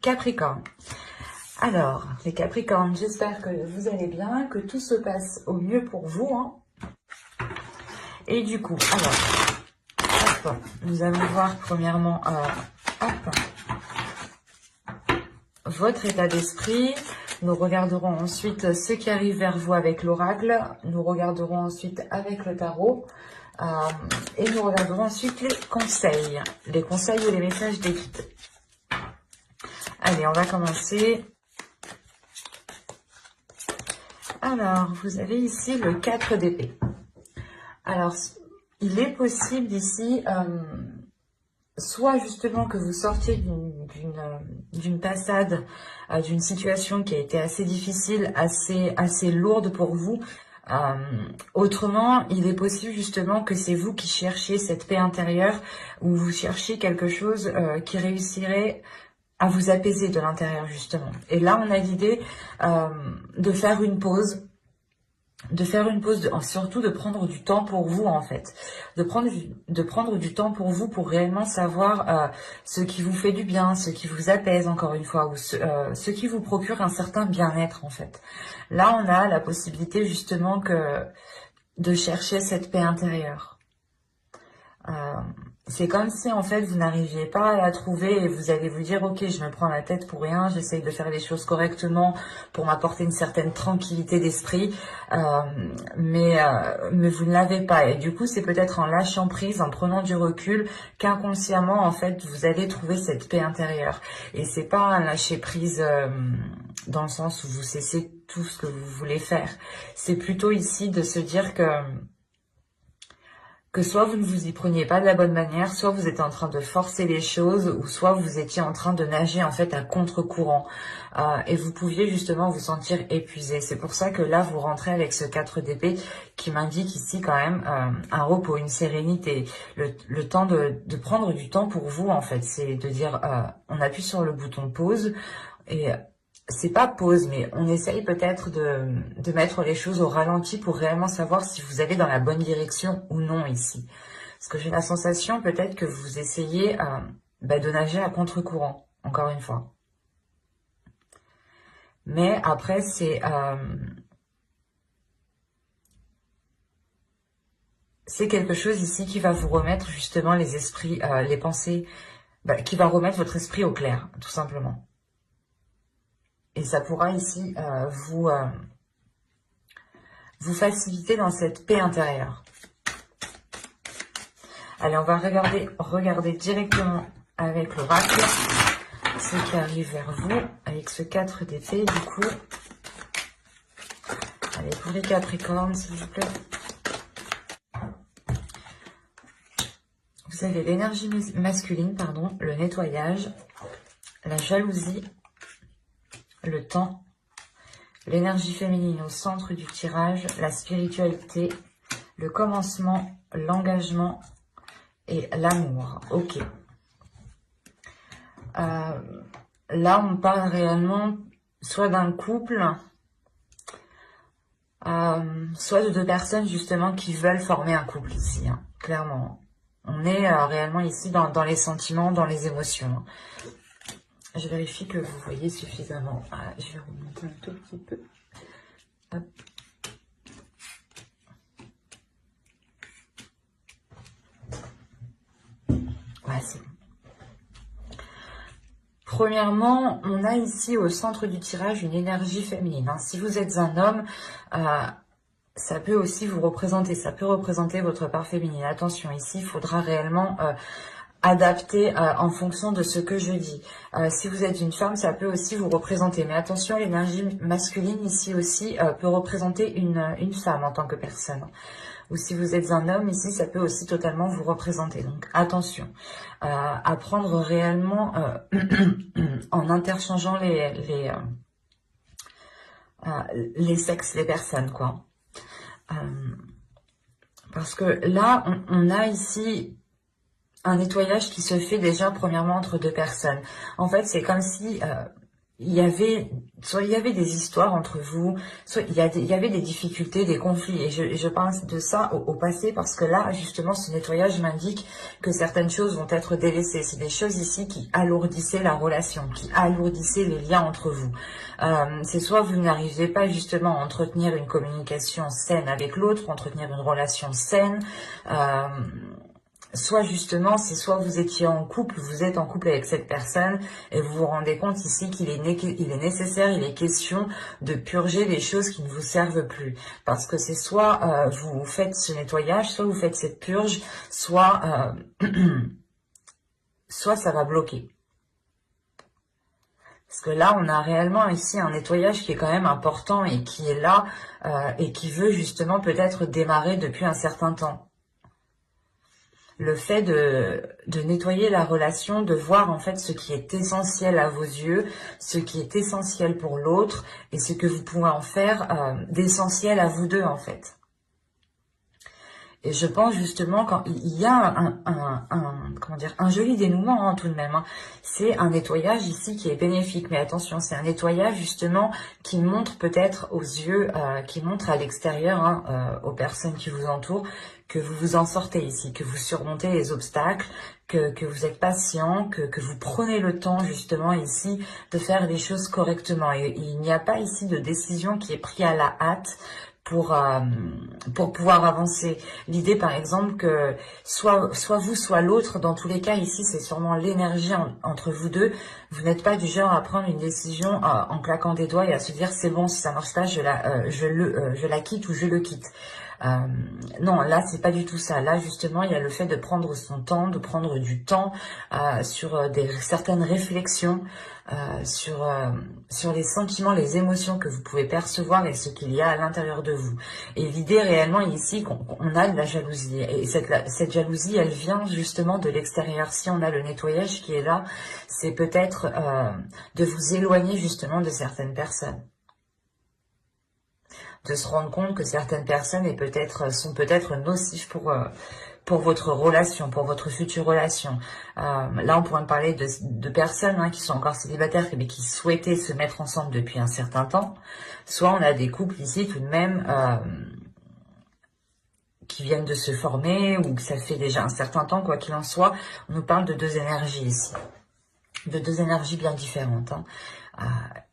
Capricorne. Alors, les Capricornes, j'espère que vous allez bien, que tout se passe au mieux pour vous. Hein. Et du coup, alors, hop, nous allons voir premièrement votre état d'esprit. Nous regarderons ensuite ce qui arrive vers vous avec l'oracle. Nous regarderons ensuite avec le tarot. Et nous regarderons ensuite les conseils ou les messages des guides. Allez, on va commencer. Alors, vous avez ici le 4 d'épée. Alors, il est possible ici, soit justement que vous sortiez d'une passade, d'une situation qui a été assez difficile, assez lourde pour vous. Autrement, il est possible justement que c'est vous qui cherchiez cette paix intérieure, ou vous cherchiez quelque chose qui réussirait à vous apaiser de l'intérieur justement. Et là, on a l'idée de faire une pause, surtout de prendre du temps pour vous en fait, de prendre du temps pour vous pour réellement savoir ce qui vous fait du bien, ce qui vous apaise encore une fois, ou ce qui vous procure un certain bien-être en fait. Là, on a la possibilité justement de chercher cette paix intérieure. C'est comme si en fait vous n'arriviez pas à la trouver et vous allez vous dire ok, je me prends la tête pour rien, j'essaye de faire les choses correctement pour m'apporter une certaine tranquillité d'esprit, mais vous ne l'avez pas. Et du coup c'est peut-être en lâchant prise, en prenant du recul, qu'inconsciemment en fait vous allez trouver cette paix intérieure. Et c'est pas un lâcher prise dans le sens où vous cessez tout ce que vous voulez faire. C'est plutôt ici de se dire que soit vous ne vous y preniez pas de la bonne manière, soit vous êtes en train de forcer les choses, ou soit vous étiez en train de nager en fait à contre-courant. Et vous pouviez justement vous sentir épuisé. C'est pour ça que là, vous rentrez avec ce 4 d'épée qui m'indique ici quand même un repos, une sérénité. Le temps de prendre du temps pour vous en fait. C'est de dire, on appuie sur le bouton pause et c'est pas pause, mais on essaye peut-être de mettre les choses au ralenti pour réellement savoir si vous allez dans la bonne direction ou non ici. Parce que j'ai la sensation peut-être que vous essayez de nager à contre-courant, encore une fois. Mais après, c'est quelque chose ici qui va vous remettre justement les esprits, les pensées, qui va remettre votre esprit au clair, tout simplement. Et ça pourra ici vous faciliter dans cette paix intérieure. Allez, on va regarder directement avec l'oracle ce qui arrive vers vous avec ce 4 d'épée du coup. Allez, pour les Capricornes, s'il vous plaît. Vous avez l'énergie masculine, pardon, le nettoyage, la jalousie, le temps, l'énergie féminine au centre du tirage, la spiritualité, le commencement, l'engagement et l'amour. Ok. Là, on parle réellement soit d'un couple, soit de deux personnes justement qui veulent former un couple ici, hein, clairement. On est réellement ici dans les sentiments, dans les émotions. Je vérifie que vous voyez suffisamment. Je vais remonter un tout petit peu. Hop. Ouais, c'est bon. Premièrement, on a ici au centre du tirage une énergie féminine. Hein. Si vous êtes un homme, ça peut aussi vous représenter. Ça peut représenter votre part féminine. Attention, ici, il faudra réellement adapter en fonction de ce que je dis. Si vous êtes une femme, ça peut aussi vous représenter. Mais attention, l'énergie masculine ici aussi peut représenter une femme en tant que personne. Ou si vous êtes un homme, ici, ça peut aussi totalement vous représenter. Donc, attention à prendre réellement en interchangeant les sexes, les personnes, quoi. Parce que là, on a ici un nettoyage qui se fait déjà premièrement entre deux personnes. En fait, c'est comme si soit il y avait des histoires entre vous, soit il y avait des difficultés, des conflits. Et je parle de ça au passé parce que là, justement, ce nettoyage m'indique que certaines choses vont être délaissées. C'est des choses ici qui alourdissaient la relation, qui alourdissaient les liens entre vous. C'est soit vous n'arrivez pas justement à entretenir une communication saine avec l'autre, entretenir une relation saine, soit justement, c'est soit vous étiez en couple, vous êtes en couple avec cette personne et vous vous rendez compte ici qu'il est nécessaire, il est question de purger les choses qui ne vous servent plus. Parce que c'est soit vous faites ce nettoyage, soit vous faites cette purge, soit, soit ça va bloquer. Parce que là, on a réellement ici un nettoyage qui est quand même important et qui est là et qui veut justement peut-être démarrer depuis un certain temps. Le fait de nettoyer la relation, de voir en fait ce qui est essentiel à vos yeux, ce qui est essentiel pour l'autre et ce que vous pouvez en faire d'essentiel à vous deux en fait. Et je pense justement quand il y a comment dire, un joli dénouement hein, tout de même. Hein. C'est un nettoyage ici qui est bénéfique. Mais attention, c'est un nettoyage justement qui montre peut-être aux yeux, qui montre à l'extérieur, hein, aux personnes qui vous entourent, que vous vous en sortez ici, que vous surmontez les obstacles, que vous êtes patient, que vous prenez le temps justement ici de faire les choses correctement. Et il n'y a pas ici de décision qui est prise à la hâte pour pouvoir avancer. L'idée, par exemple, que soit vous, soit l'autre, dans tous les cas, ici, c'est sûrement l'énergie entre vous deux. Vous n'êtes pas du genre à prendre une décision en claquant des doigts et à se dire, c'est bon, si ça marche pas, je la quitte ou je le quitte. Non, là, c'est pas du tout ça. Là, justement, il y a le fait de prendre son temps, de prendre du temps sur certaines réflexions, sur les sentiments, les émotions que vous pouvez percevoir et ce qu'il y a à l'intérieur de vous. Et l'idée réellement ici, qu'on a de la jalousie. Et cette jalousie, elle vient justement de l'extérieur. Si on a le nettoyage qui est là, c'est peut-être de vous éloigner justement de certaines personnes. De se rendre compte que certaines personnes sont peut-être nocives pour votre relation, pour votre future relation. Là, on pourrait parler de personnes hein, qui sont encore célibataires, mais qui souhaitaient se mettre ensemble depuis un certain temps. Soit on a des couples ici tout de même qui viennent de se former ou que ça fait déjà un certain temps, quoi qu'il en soit. On nous parle de deux énergies ici, de deux énergies bien différentes. Hein.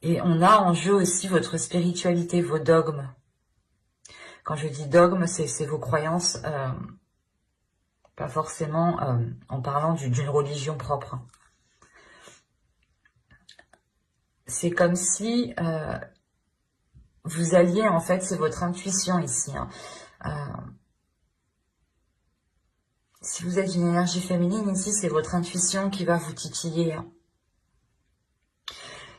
Et on a en jeu aussi votre spiritualité, vos dogmes. Quand je dis dogme, c'est vos croyances, pas forcément en parlant d'une religion propre. C'est comme si vous alliez, en fait, c'est votre intuition ici. Hein. Si vous êtes une énergie féminine, ici, c'est votre intuition qui va vous titiller. Hein.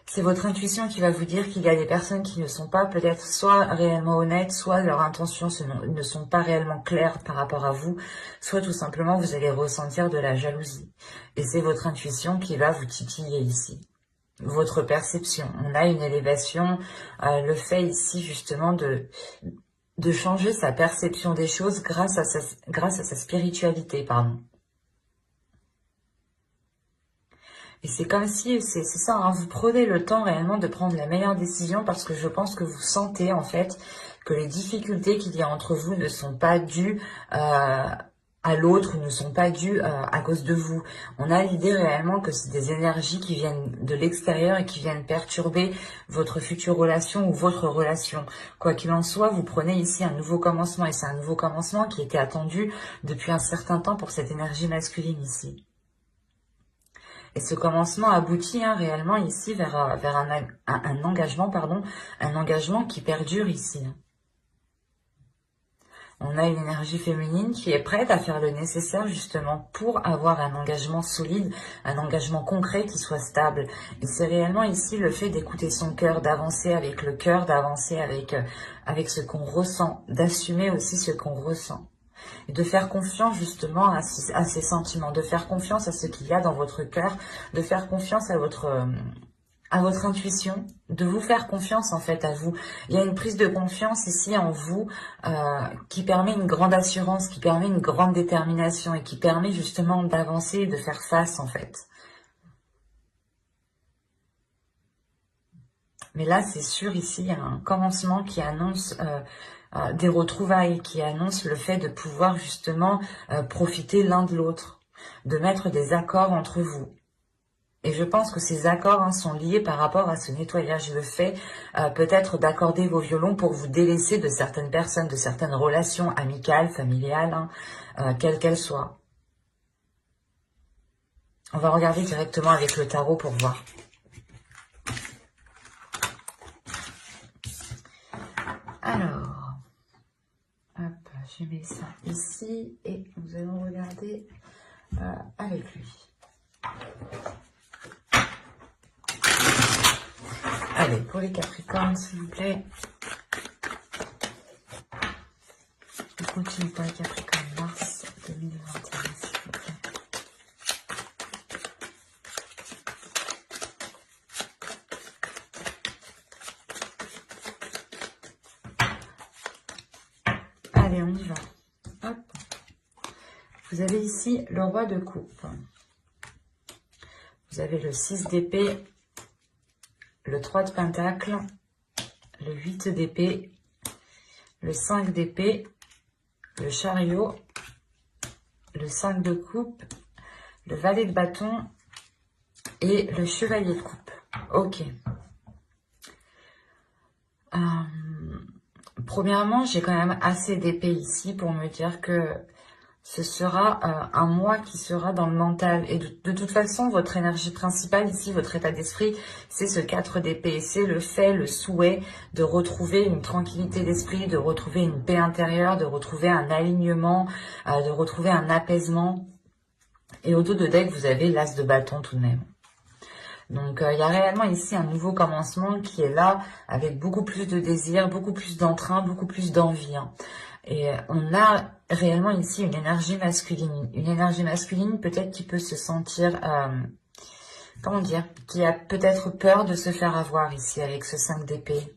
C'est votre intuition qui va vous dire qu'il y a des personnes qui ne sont pas peut-être soit réellement honnêtes, soit leurs intentions ne sont pas réellement claires par rapport à vous, soit tout simplement vous allez ressentir de la jalousie. Et c'est votre intuition qui va vous titiller ici. Votre perception. On a une élévation, le fait ici justement de changer sa perception des choses grâce à sa spiritualité, pardon. Et c'est comme si, c'est ça, hein, vous prenez le temps réellement de prendre la meilleure décision parce que je pense que vous sentez en fait que les difficultés qu'il y a entre vous ne sont pas dues à l'autre, ne sont pas dues à cause de vous. On a l'idée réellement que c'est des énergies qui viennent de l'extérieur et qui viennent perturber votre future relation ou votre relation. Quoi qu'il en soit, vous prenez ici un nouveau commencement et c'est un nouveau commencement qui était attendu depuis un certain temps pour cette énergie masculine ici. Et ce commencement aboutit hein, réellement ici vers un engagement, pardon, un engagement qui perdure ici. On a une énergie féminine qui est prête à faire le nécessaire justement pour avoir un engagement solide, un engagement concret qui soit stable. Et c'est réellement ici le fait d'écouter son cœur, d'avancer avec le cœur, d'avancer avec ce qu'on ressent, d'assumer aussi ce qu'on ressent. Et de faire confiance justement à ces sentiments, de faire confiance à ce qu'il y a dans votre cœur, de faire confiance à votre intuition, de vous faire confiance en fait à vous. Il y a une prise de confiance ici en vous qui permet une grande assurance, qui permet une grande détermination et qui permet justement d'avancer et de faire face en fait. Mais là, c'est sûr, ici, il y a un commencement qui annonce des retrouvailles, qui annonce le fait de pouvoir justement profiter l'un de l'autre, de mettre des accords entre vous. Et je pense que ces accords sont liés par rapport à ce nettoyage, le fait peut-être d'accorder vos violons pour vous délaisser de certaines personnes, de certaines relations amicales, familiales, quelles qu'elles soient. On va regarder directement avec le tarot pour voir. Alors, hop, je mets ça ici et nous allons regarder avec lui. Allez, pour les Capricornes, s'il vous plaît. On continue pour les Capricornes, mars 2021, s'il vous plaît. Allez, on y va. Hop. Vous avez ici le roi de coupe. Vous avez le 6 d'épée, le 3 de pentacle, le 8 d'épée, le 5 d'épée, le chariot, le 5 de coupe, le valet de bâton et le chevalier de coupe. Ok. Premièrement, j'ai quand même assez d'épée ici pour me dire que ce sera un mois qui sera dans le mental. Et de toute façon, votre énergie principale ici, votre état d'esprit, c'est ce 4 d'épée. C'est le fait, le souhait de retrouver une tranquillité d'esprit, de retrouver une paix intérieure, de retrouver un alignement, de retrouver un apaisement. Et au dos de deck, vous avez l'as de bâton tout de même. Donc, il y a réellement ici un nouveau commencement qui est là, avec beaucoup plus de désir, beaucoup plus d'entrain, beaucoup plus d'envie. Et on a réellement ici une énergie masculine. Une énergie masculine peut-être qui peut se sentir, comment dire, qui a peut-être peur de se faire avoir ici avec ce 5 d'épée.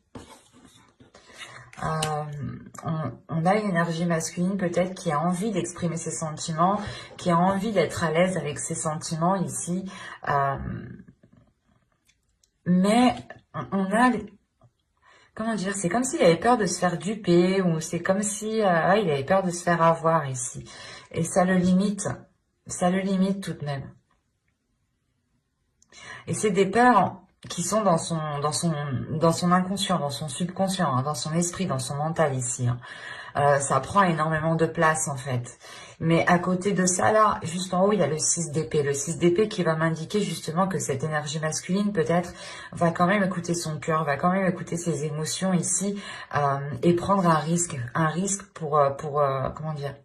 On a une énergie masculine peut-être qui a envie d'exprimer ses sentiments, qui a envie d'être à l'aise avec ses sentiments ici. Mais on a... Comment dire, c'est comme s'il avait peur de se faire duper, ou c'est comme si il avait peur de se faire avoir ici. Et ça le limite tout de même. Et c'est des peurs qui sont dans son inconscient, dans son subconscient, dans son esprit, dans son mental ici. Ça prend énormément de place en fait. Mais à côté de ça là, juste en haut, il y a le 6 d'épée. Le 6 d'épée qui va m'indiquer justement que cette énergie masculine peut-être va quand même écouter son cœur, va quand même écouter ses émotions ici et prendre un risque pour comment dire,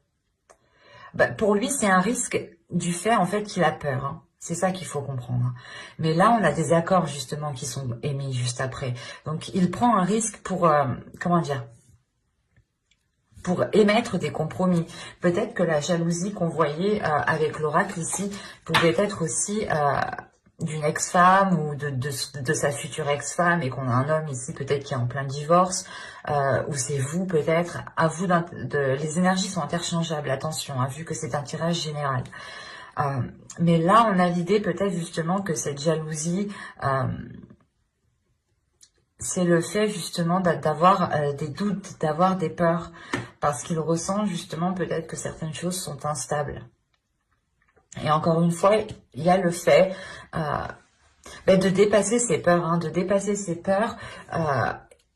pour lui c'est un risque du fait en fait qu'il a peur. C'est ça qu'il faut comprendre. Mais là, on a des accords justement qui sont émis juste après. Donc, il prend un risque pour, comment dire, pour émettre des compromis. Peut-être que la jalousie qu'on voyait avec l'oracle ici pouvait être aussi d'une ex-femme ou de sa future ex-femme et qu'on a un homme ici peut-être qui est en plein divorce ou c'est vous peut-être. À vous, les énergies sont interchangeables, attention, vu que c'est un tirage général. Mais là, on a l'idée peut-être justement que cette jalousie, c'est le fait justement d'avoir des doutes, d'avoir des peurs, parce qu'il ressent justement peut-être que certaines choses sont instables. Et encore une fois, il y a le fait de dépasser ses peurs, de dépasser ses peurs,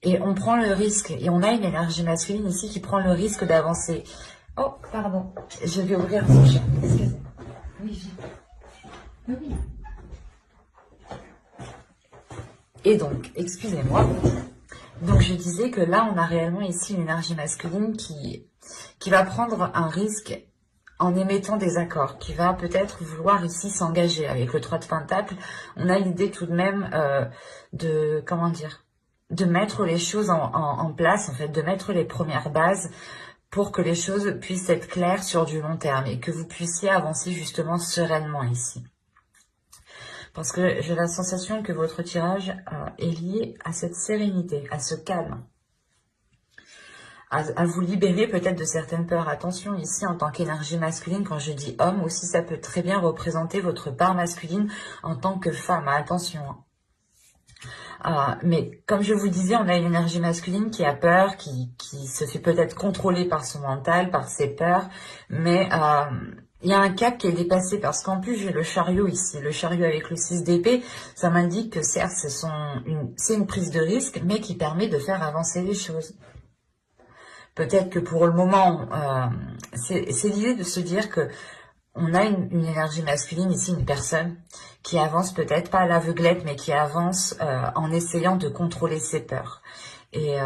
et on prend le risque, et on a une énergie masculine ici qui prend le risque d'avancer. Oh, pardon, je vais ouvrir mon chat, excusez-moi. Oui. Et donc, excusez-moi. Donc, je disais que là, on a réellement ici une énergie masculine qui va prendre un risque en émettant des accords, qui va peut-être vouloir ici s'engager. Avec le 3 de pentacle, on a l'idée tout de même de, comment dire, de mettre les choses en place, en fait, de mettre les premières bases pour que les choses puissent être claires sur du long terme et que vous puissiez avancer justement sereinement ici. Parce que j'ai la sensation que votre tirage est lié à cette sérénité, à ce calme. À vous libérer peut-être de certaines peurs. Attention, ici, en tant qu'énergie masculine, quand je dis homme, aussi, ça peut très bien représenter votre part masculine en tant que femme. Attention. Mais comme je vous disais, on a une énergie masculine qui a peur, qui se fait peut-être contrôler par son mental, par ses peurs, mais il y a un cap qui est dépassé parce qu'en plus j'ai le chariot ici, le chariot avec le 6 d'épée, ça m'indique que certes c'est une prise de risque, mais qui permet de faire avancer les choses. Peut-être que pour le moment, c'est l'idée de se dire que on a une énergie masculine ici, une personne qui avance peut-être pas à l'aveuglette, mais qui avance en essayant de contrôler ses peurs. Et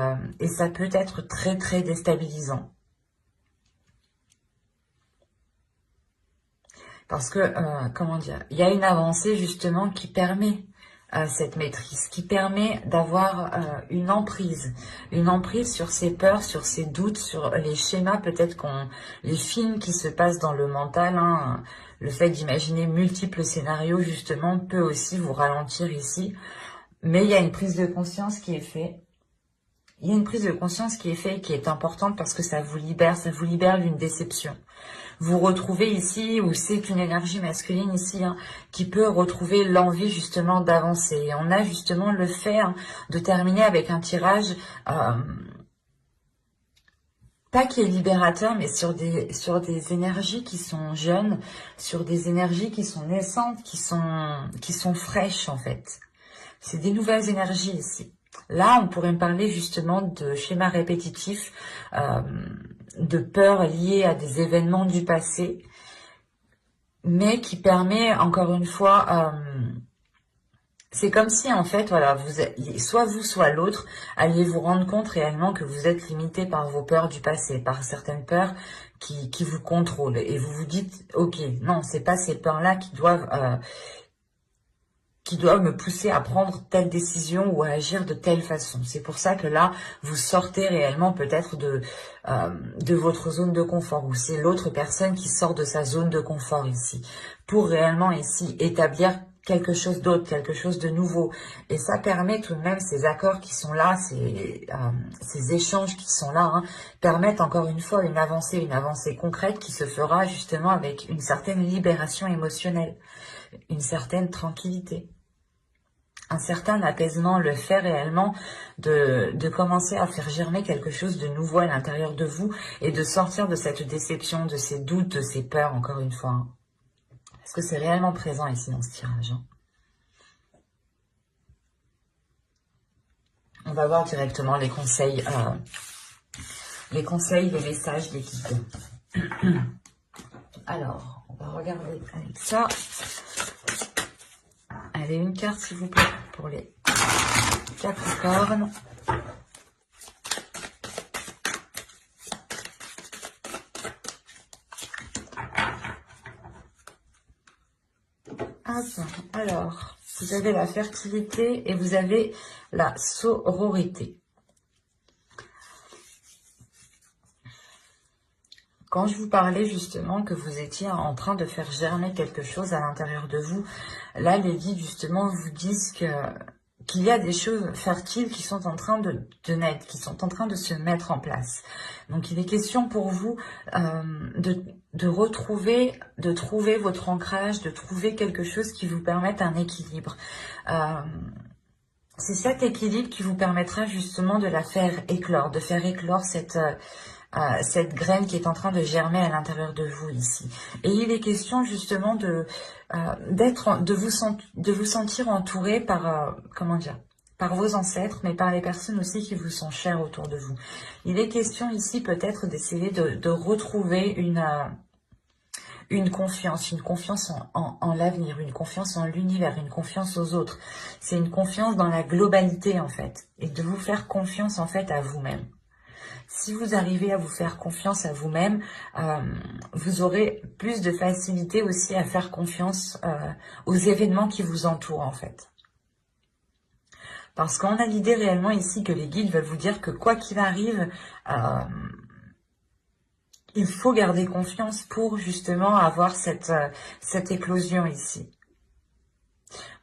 ça peut être très très déstabilisant. Parce que, comment dire, il y a une avancée justement qui permet cette maîtrise, qui permet d'avoir une emprise sur ses peurs, sur ses doutes, sur les schémas, peut-être les films qui se passent dans le mental, hein, le fait d'imaginer multiples scénarios justement peut aussi vous ralentir ici, mais il y a une prise de conscience qui est faite. Il y a une prise de conscience qui est faite et qui est importante parce que ça vous libère d'une déception. Vous retrouvez ici, ou c'est une énergie masculine ici, hein, qui peut retrouver l'envie justement d'avancer. Et on a justement le fait de terminer avec un tirage, pas qui est libérateur, mais sur des énergies qui sont jeunes, sur des énergies qui sont naissantes, qui sont fraîches en fait. C'est des nouvelles énergies ici. Là, on pourrait me parler justement de schémas répétitifs, de peurs liées à des événements du passé, mais qui permet, encore une fois, c'est comme si, en fait, voilà, soit vous, soit l'autre, alliez vous rendre compte réellement que vous êtes limité par vos peurs du passé, par certaines peurs qui vous contrôlent. Et vous vous dites, ok, non, c'est pas ces peurs-là qui doivent me pousser à prendre telle décision ou à agir de telle façon. C'est pour ça que là, vous sortez réellement peut-être de votre zone de confort, ou c'est l'autre personne qui sort de sa zone de confort ici, pour réellement ici établir quelque chose d'autre, quelque chose de nouveau. Et ça permet tout de même, ces accords qui sont là, ces échanges qui sont là, hein, permettent encore une fois une avancée concrète qui se fera justement avec une certaine libération émotionnelle, une certaine tranquillité, un certain apaisement, le fait réellement de commencer à faire germer quelque chose de nouveau à l'intérieur de vous et de sortir de cette déception, de ces doutes, de ces peurs, encore une fois. Hein. Parce que c'est réellement présent ici dans ce tirage. Hein. On va voir directement les conseils, les messages, les guides. Alors, on va regarder avec ça. Allez, une carte s'il vous plaît pour les Capricornes. Alors, vous avez la fertilité et vous avez la sororité. Quand je vous parlais justement que vous étiez en train de faire germer quelque chose à l'intérieur de vous, là les guides justement vous disent qu'il y a des choses fertiles qui sont en train de naître, qui sont en train de se mettre en place. Donc il est question pour vous de trouver votre ancrage, de trouver quelque chose qui vous permette un équilibre. C'est cet équilibre qui vous permettra justement de la faire éclore, de faire éclore cette graine qui est en train de germer à l'intérieur de vous ici. Et il est question justement de vous sentir entouré par, par vos ancêtres, mais par les personnes aussi qui vous sont chères autour de vous. Il est question ici peut-être d'essayer de retrouver une confiance en l'avenir, une confiance en l'univers, une confiance aux autres. C'est une confiance dans la globalité en fait, et de vous faire confiance en fait à vous-même. Si vous arrivez à vous faire confiance à vous-même, vous aurez plus de facilité aussi à faire confiance aux événements qui vous entourent en fait. Parce qu'on a l'idée réellement ici que les guides veulent vous dire que quoi qu'il arrive, il faut garder confiance pour justement avoir cette éclosion ici.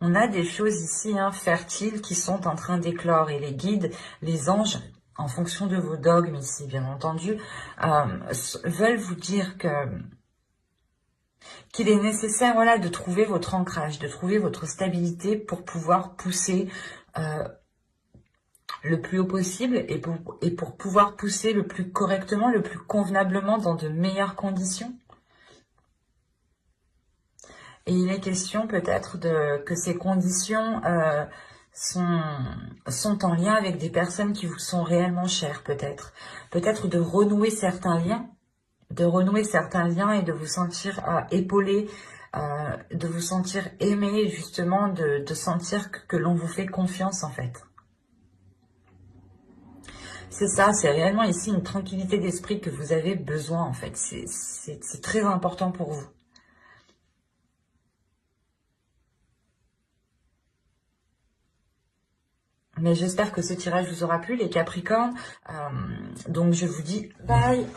On a des choses ici fertiles qui sont en train d'éclore et les guides, les anges, en fonction de vos dogmes ici, bien entendu, veulent vous dire qu'il est nécessaire de trouver votre ancrage, de trouver votre stabilité pour pouvoir pousser le plus haut possible et pour pouvoir pousser le plus correctement, le plus convenablement dans de meilleures conditions. Et il est question peut-être que ces conditions sont en lien avec des personnes qui vous sont réellement chères peut-être. Peut-être de renouer certains liens, et de vous sentir épaulé, de vous sentir aimé justement, de sentir que l'on vous fait confiance en fait. C'est ça, c'est réellement ici une tranquillité d'esprit que vous avez besoin en fait. C'est très important pour vous. Mais j'espère que ce tirage vous aura plu les Capricornes. Donc je vous dis bye.